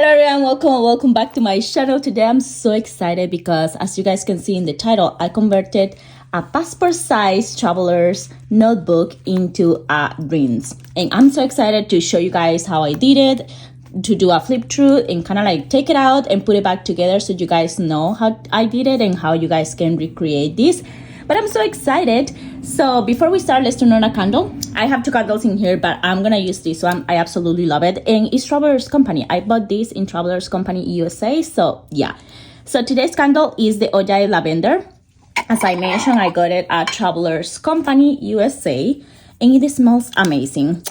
everyone, welcome back to my channel. Today I'm so excited because as you guys can see in the title, I converted a passport size traveler's notebook into a rings, and I'm so excited to show you guys how I did it, to do a flip through and kind of like take it out and put it back together so you guys know how I did it and how you guys can recreate this. But I'm so excited. So before we start, let's turn on a candle. I have two candles in here, but I'm gonna use this one. I absolutely love it, and it's Travelers Company. I bought this in Travelers Company USA. So yeah, so today's candle is the Ojai Lavender. As I mentioned, I got it at Travelers Company USA, and it smells amazing.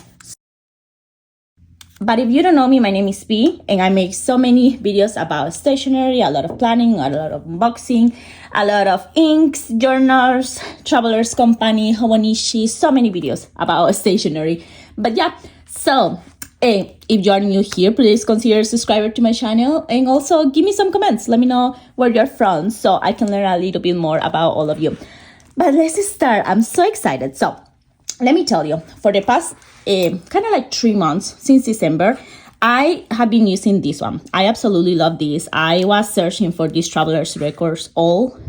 But if you don't know me, my name is P, and I make so many videos about stationery, a lot of planning, a lot of unboxing, a lot of inks, journals, Travelers Company, Haugen, so many videos about stationery. But yeah, so if you are new here, please consider subscribing to my channel, and also give me some comments. Let me know where you're from so I can learn a little bit more about all of you. But let's start. I'm so excited. So let me tell you, for the past kind of like 3 months, since December, I have been using this one. I absolutely love this. I was searching for these travelers records all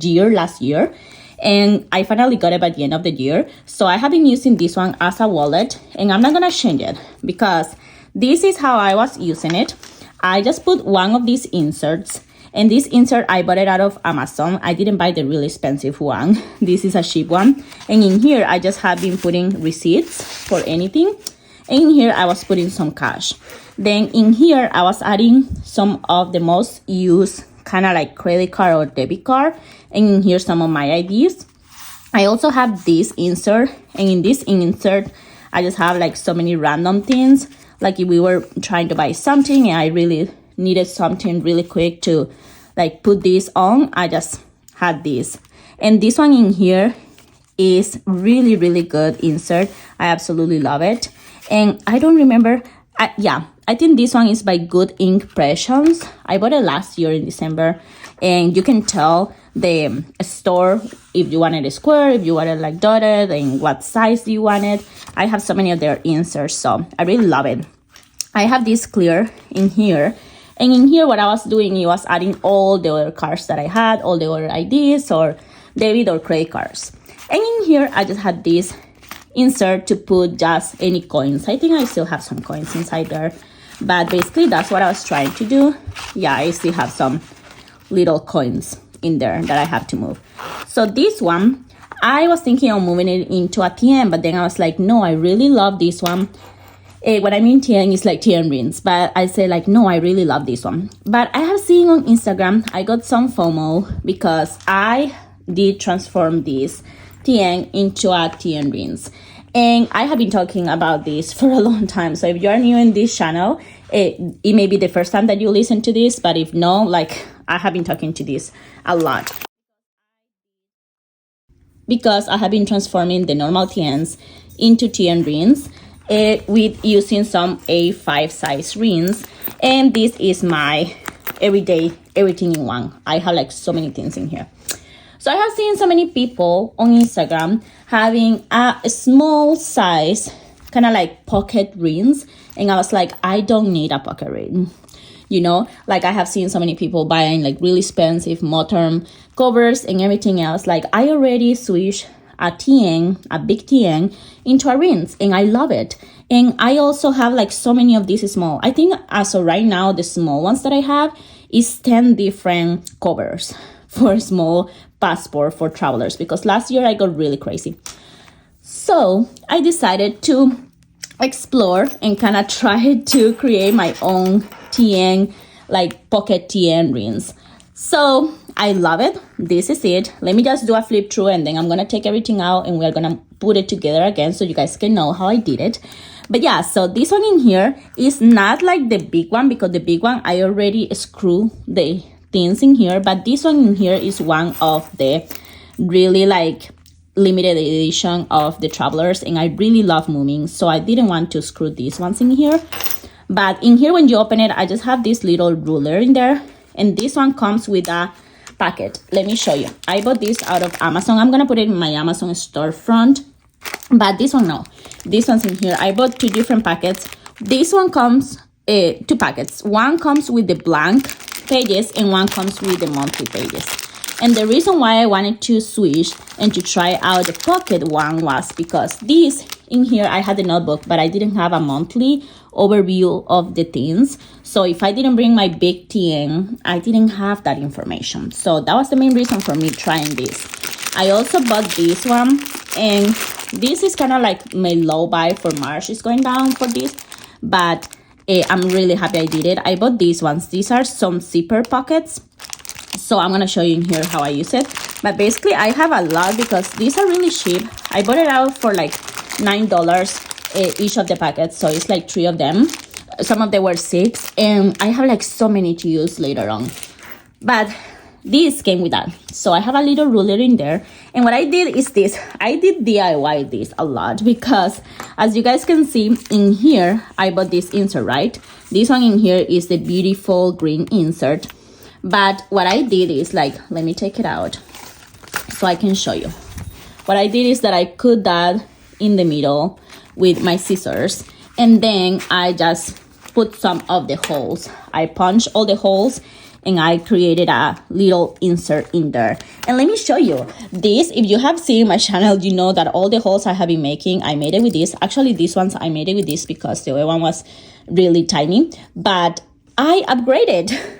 year last year, and I finally got it by the end of the year. So I have been using this one as a wallet, and I'm not gonna change it because this is how I was using it. I just put one of these inserts, and this insert, I bought it out of Amazon. I didn't buy the really expensive one. This is a cheap one. And in here, I just have been putting receipts for anything. And in here, I was putting some cash. Then in here, I was adding some of the most used kind of like credit card or debit card. And in here, some of my IDs. I also have this insert. And in this insert, I just have like so many random things. Like if we were trying to buy something and I really needed something really quick to like put this on, I just had this. And this one in here is really good insert. I absolutely love it. And I don't remember, I think this one is by Good Impressions. I bought it last year in December, and you can tell the store if you wanted a square, if you wanted like dotted, and what size you wanted. I have so many of their inserts, so I really love it. I have this clear in here. And in here, what I was doing, I was adding all the other cards that I had, all the other IDs or debit or credit cards. And in here, I just had this insert to put just any coins. I think I still have some coins inside there. But basically, that's what I was trying to do. Yeah, I still have some little coins in there that I have to move. So this one, I was thinking of moving it into a TN, but then I was like, no, I really love this one. What I mean TN is like TN rings, but I say like, no, I really love this one. But I have seen on Instagram, I got some FOMO because I did transform this TN into a TN rings. And I have been talking about this for a long time. So if you're new in this channel, it may be the first time that you listen to this, but if no, like I have been talking to this a lot. Because I have been transforming the normal TNs into TN rings. With using some A5 size rings, and this is my everyday everything in one. I have like so many things in here. So I have seen so many people on Instagram having a small size kind of like pocket rings, and I was like, I don't need a pocket ring. You know, like I have seen so many people buying like really expensive Motorm covers and everything else. Like I already switched a TN, a big TN, into a rings, and I love it. And I also have like so many of these small. I think as of right now, the small ones that I have is 10 different covers for a small passport for travelers, because last year I got really crazy. So I decided to explore and kind of try to create my own TN, like pocket TN rings. So I love it. This is it. Let me just do a flip through, and then I'm gonna take everything out and we're gonna put it together again so you guys can know how I did it. But yeah, so this one in here is not like the big one, because the big one I already screw the things in here, but this one in here is one of the really like limited edition of the travelers, and I really love moving, so I didn't want to screw these ones in here. But in here, when you open it, I just have this little ruler in there, and this one comes with a packet. Let me show you. I bought this out of Amazon. I'm gonna put it in my Amazon storefront, but this one no. This one's in here. I bought 2 different packets. This one comes two packets. One comes with the blank pages and one comes with the monthly pages. And the reason why I wanted to switch and to try out the pocket one was because this in here, I had the notebook, but I didn't have a monthly overview of the things. So if I didn't bring my big TN, I didn't have that information. So that was the main reason for me trying this. I also bought this one, and this is kind of like my low buy for March is going down for this, but I'm really happy I did it. I bought these ones. These are some zipper pockets. So I'm going to show you in here how I use it. But basically, I have a lot because these are really cheap. I bought it out for like $9 each of the packets. So it's like 3 of them. Some of them were 6. And I have like so many to use later on. But this came with that. So I have a little ruler in there. And what I did is this. I did DIY this a lot because as you guys can see in here, I bought this insert, right? This one in here is the beautiful green insert. But what I did is like, let me take it out so I can show you. What I did is that I cut that in the middle with my scissors. And then I just put some of the holes. I punched all the holes and I created a little insert in there. And let me show you this. If you have seen my channel, you know that all the holes I have been making, I made it with this. Actually, these ones, I made it with this because the other one was really tiny. But I upgraded.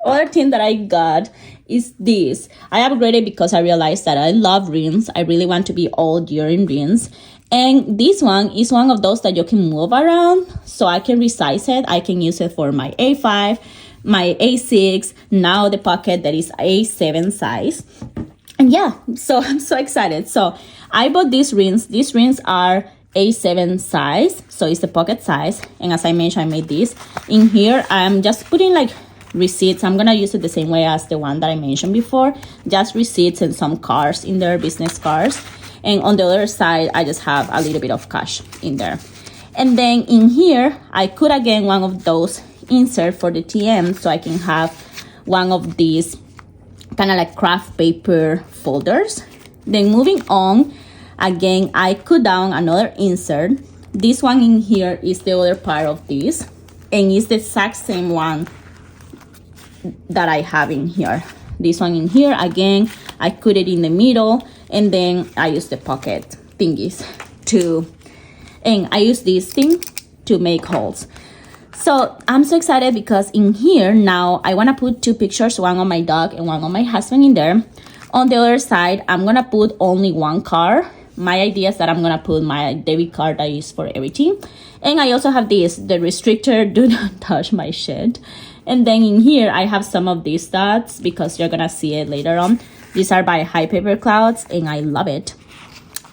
Other thing that I got is this. I upgraded because I realized that I love rings. I really want to be all year in rings. And this one is one of those that you can move around. So I can resize it. I can use it for my A5, my A6, now the pocket that is A7 size. And yeah, so I'm so excited. So I bought these rings. These rings are A7 size. So it's the pocket size. And as I mentioned, I made this. In here, I'm just putting like receipts. I'm gonna use it the same way as the one that I mentioned before, just receipts and some cards in there, business cards. And on the other side, I just have a little bit of cash in there. And then in here, I could again one of those insert for the TM, so I can have one of these kind of like craft paper folders. Then moving on, again, I cut down another insert. This one in here is the other part of this, and it's the exact same one that I have in here. This one in here, again, I cut it in the middle, and then I use the pocket thingies and I use this thing to make holes. So I'm so excited because in here now I want to put 2 pictures, one on my dog and one on my husband in there. On the other side, I'm gonna put only 1 card. My idea is that I'm gonna put my debit card that I use for everything. And I also have this, the restrictor, do not touch my shit. And then in here, I have some of these dots because you're gonna see it later on. These are by High Paper Clouds and I love it.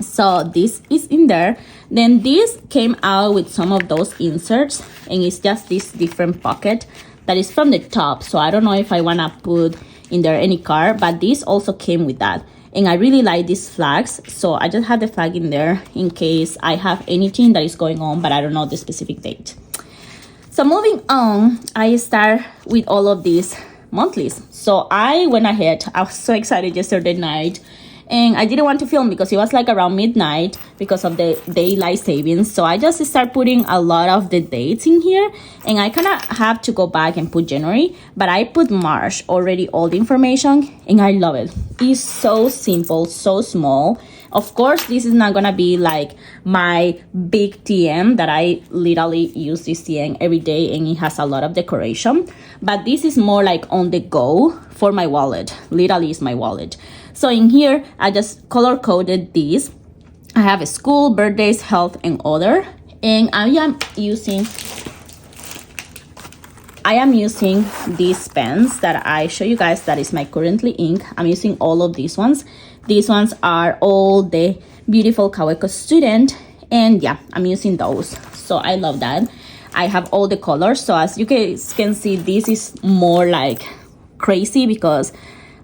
So this is in there. Then this came out with some of those inserts and it's just this different pocket that is from the top. So I don't know if I wanna put in there any card, but this also came with that. And I really like these flags. So I just have the flag in there in case I have anything that is going on, but I don't know the specific date. So moving on, I start with all of these monthlies. So I went ahead, I was so excited yesterday night, and I didn't want to film because it was like around midnight because of the daylight savings. So I just start putting a lot of the dates in here, and I kind of have to go back and put January, but I put March already, all the information, and I love it. It's so simple, so small. Of course, this is not gonna be like my big TM that I literally use this TM every day and it has a lot of decoration, but this is more like on the go for my wallet. Literally is my wallet. So in here, I just color coded these. I have a school, birthdays, health, and other. And I am using these pens that I show you guys that is my currently ink. I'm using all of these ones. These ones are all the beautiful Kaweco student. And yeah, I'm using those. So I love that. I have all the colors. So as you guys can see, this is more like crazy because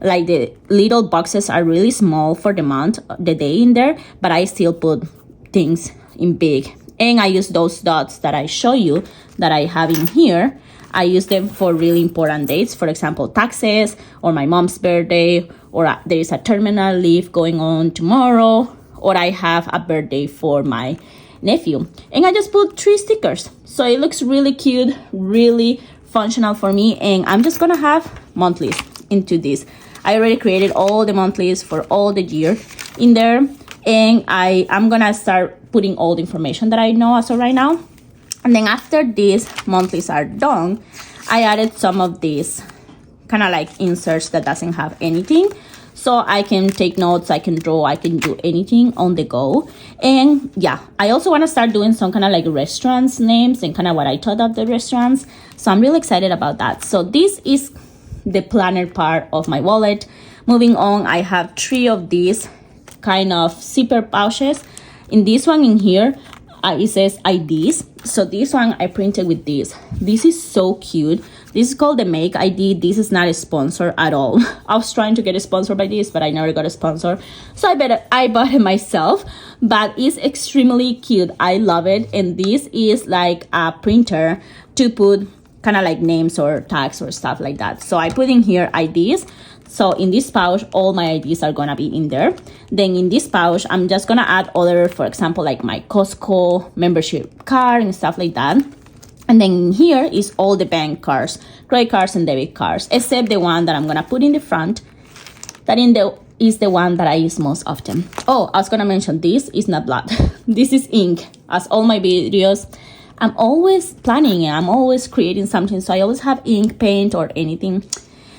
like the little boxes are really small for the month, the day in there, but I still put things in big. And I use those dots that I show you that I have in here. I use them for really important dates, for example, taxes or my mom's birthday, or there is a terminal leave going on tomorrow, or I have a birthday for my nephew. And I just put 3 stickers. So it looks really cute, really functional for me. And I'm just gonna have monthlies into this. I already created all the monthlies for all the year in there. And I'm gonna start putting all the information that I know as of right now. And then after these monthlies are done, I added some of these kind of like inserts that doesn't have anything. So I can take notes, I can draw, I can do anything on the go. And yeah, I also want to start doing some kind of like restaurants names and kind of what I thought of the restaurants. So I'm really excited about that. So this is the planner part of my wallet. Moving on, I have 3 of these kind of zipper pouches. In this one in here, it says IDs. So this one I printed with this. This is so cute. This is called the Make ID. This is not a sponsor at all. I was trying to get a sponsor by this, but I never got a sponsor. So I bought it myself, but it's extremely cute. I love it. And this is like a printer to put kind of like names or tags or stuff like that. So I put in here IDs. So in this pouch, all my IDs are gonna be in there. Then in this pouch, I'm just gonna add other, for example, like my Costco membership card and stuff like that. And then here is all the bank cards, credit cards and debit cards, except the one that I'm gonna put in the front. That is the one that I use most often. Oh, I was gonna mention this is not blood. This is ink. As all my videos, I'm always planning and I'm always creating something. So I always have ink, paint, or anything.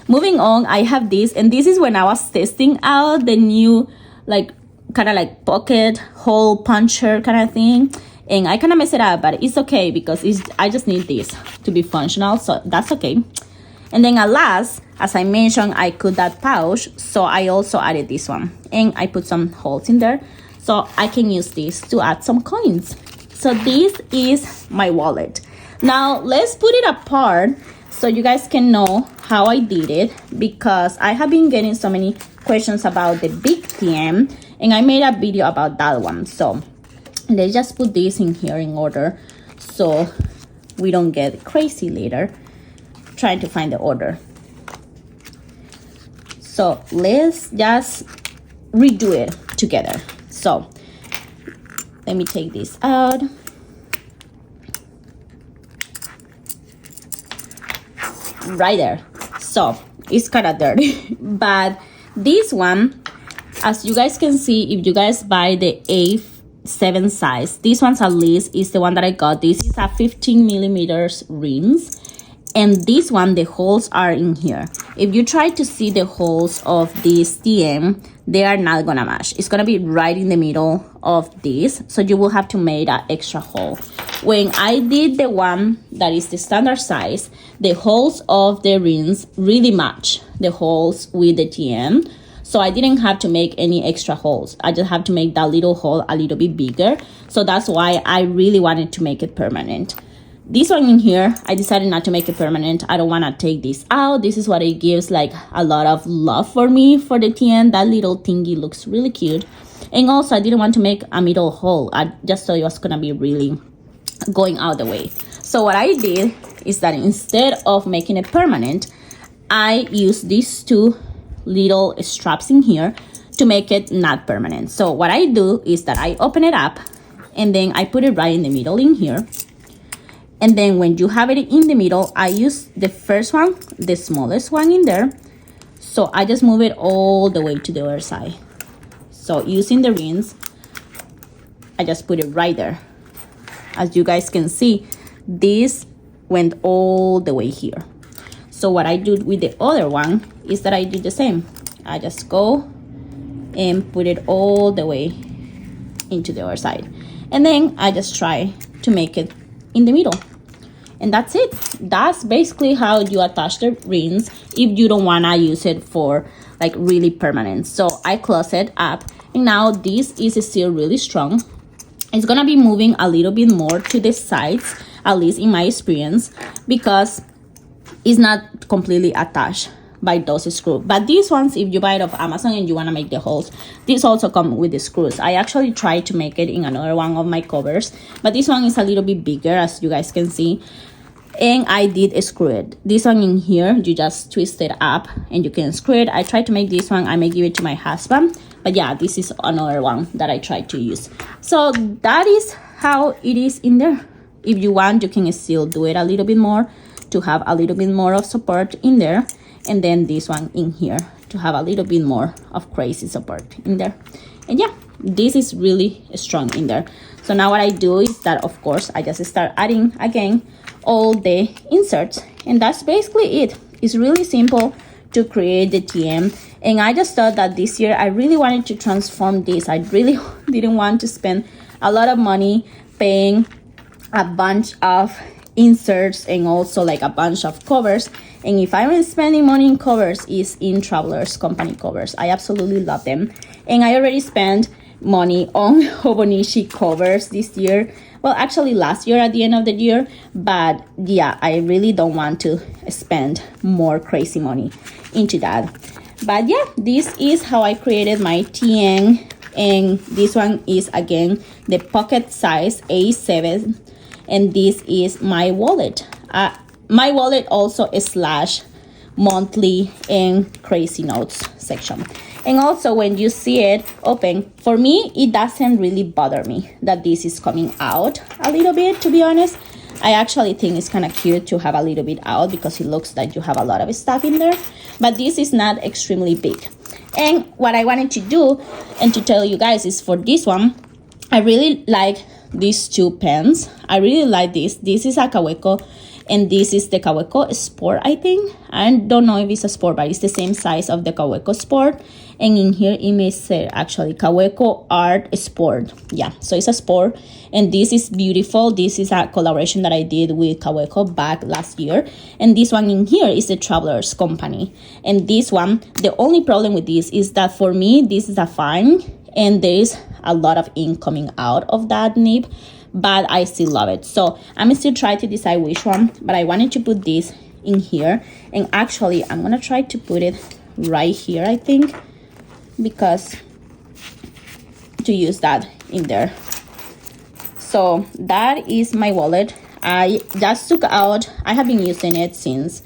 Moving on, I have this, and this is when I was testing out the new like kind of like pocket hole puncher kind of thing. And I kind of mess it up, but it's okay because I just need this to be functional, so that's okay. And then at last, as I mentioned, I cut that pouch, so I also added this one. And I put some holes in there, so I can use this to add some coins. So this is my wallet. Now, let's put it apart so you guys can know how I did it, because I have been getting so many questions about the big TM, and I made a video about that one. So let's just put this in here in order so we don't get crazy later trying to find the order. So let's just redo it together. So let me take this out. Right there. So it's kind of dirty, but this one, as you guys can see, if you guys buy the A7 size, this one's at least is the one that I got. This is a 15 millimeters rings, and this one, the holes are in here. If you try to see the holes of this TM, they are not gonna match. It's gonna be right in the middle of this, so you will have to make an extra hole. When I did the one that is the standard size, the holes of the rings really match the holes with the TM. So I didn't have to make any extra holes. I just have to make that little hole a little bit bigger. So that's why I really wanted to make it permanent. This one in here, I decided not to make it permanent. I don't want to take this out. This is what it gives like a lot of love for me for the TN. That little thingy looks really cute. And also I didn't want to make a middle hole. I just thought it was going to be really going out the way. So what I did is that instead of making it permanent, I used these 2 little straps in here to make it not permanent. So what I do is that I open it up and then I put it right in the middle in here. And then when you have it in the middle, I use the first one, the smallest one in there. So I just move it all the way to the other side. So using the rings, I just put it right there. As you guys can see, this went all the way here. So what I do with the other one is that I do the same. I just go and put it all the way into the other side. And then I just try to make it in the middle. And that's it. That's basically how you attach the rings if you don't want to use it for like really permanent. So I close it up. And now this is still really strong. It's gonna be moving a little bit more to the sides, at least in my experience, because it's not completely attached by those screws. But these ones, if you buy it off Amazon and you want to make the holes, these also come with the screws. I actually tried to make it in another one of my covers, but this one is a little bit bigger, as you guys can see, and I did screw it. This one in here, you just twist it up and you can screw it. I tried to make this one. I may give it to my husband, but yeah, this is another one that I tried to use. So that is how it is in there. If you want, you can still do it a little bit more to have a little bit more of support in there, and then this one in here to have a little bit more of crazy support in there. And yeah, this is really strong in there. So now what I do is that, of course, I just start adding again all the inserts, and that's basically it. It's really simple to create the TM, and I just thought that this year I really wanted to transform this. I really didn't want to spend a lot of money paying a bunch of inserts and also like a bunch of covers. And if I'm spending money in covers, is in Travelers Company covers. I absolutely love them, and I already spent money on Hobonichi covers this year. Well, actually last year at the end of the year, but yeah, I really don't want to spend more crazy money into that. But yeah, this is how I created my TN, and this one is again the pocket size A7, and this is my wallet. My wallet also / monthly and crazy notes section. And also when you see it open, for me, it doesn't really bother me that this is coming out a little bit, to be honest. I actually think it's kind of cute to have a little bit out because it looks like you have a lot of stuff in there, but this is not extremely big. And what I wanted to do and to tell you guys is for this one, I really like these two pens. I really like this. This is a Kaweco, and this is the Kaweco Sport, I think. I don't know if it's a Sport, but it's the same size of the Kaweco Sport. And in here it may say actually Kaweco Art Sport. Yeah, so it's a Sport, and this is beautiful. This is a collaboration that I did with Kaweco back last year. And this one in here is the Travelers Company. And this one, the only problem with this is that for me, this is a fine, and there is a lot of ink coming out of that nib, but I still love it. So I'm still trying to decide which one, but I wanted to put this in here, and actually I'm gonna try to put it right here, I think, because to use that in there. So that is my wallet. I just took out, I have been using it since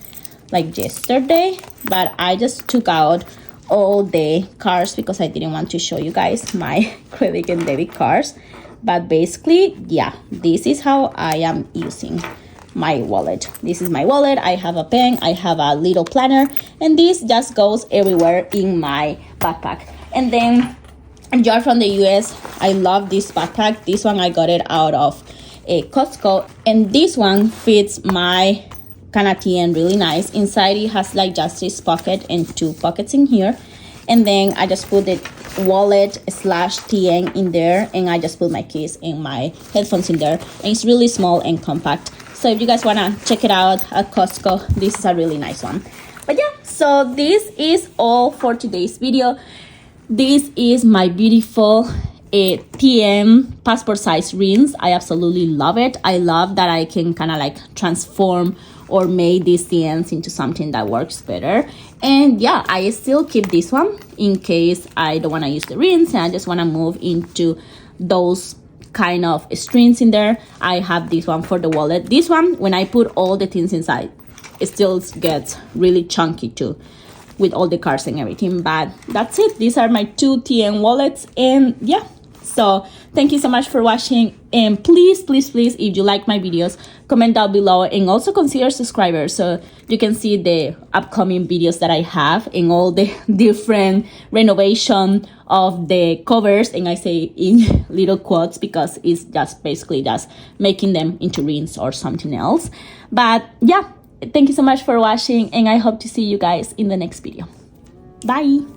like yesterday, but I just took out all the cards because I didn't want to show you guys my credit and debit cards. But basically, yeah, this is how I am using my wallet. This is my wallet. I have a pen, I have a little planner, and this just goes everywhere in my backpack. And then you're from the US, I love this backpack. This one I got it out of a Costco, and this one fits my kind of TN really nice. Inside it has like just this pocket and 2 pockets in here, and then I just put the wallet / TN in there, and I just put my keys and my headphones in there, and it's really small and compact. So if you guys want to check it out at Costco, this is a really nice one. But yeah, so this is all for today's video. This is my beautiful TM passport size rings. I absolutely love it. I love that I can kind of like transform or make these TNs into something that works better. And yeah, I still keep this one in case I don't want to use the rings and I just want to move into those kind of strings in there. I have this one for the wallet. This one, when I put all the things inside, it still gets really chunky too with all the cards and everything. But that's it. These are my 2 TN wallets, and yeah. So thank you so much for watching, and please, please, please, if you like my videos, comment down below, and also consider subscribers so you can see the upcoming videos that I have and all the different renovation of the covers. And I say in little quotes because it's just basically just making them into rings or something else. But yeah, thank you so much for watching, and I hope to see you guys in the next video. Bye.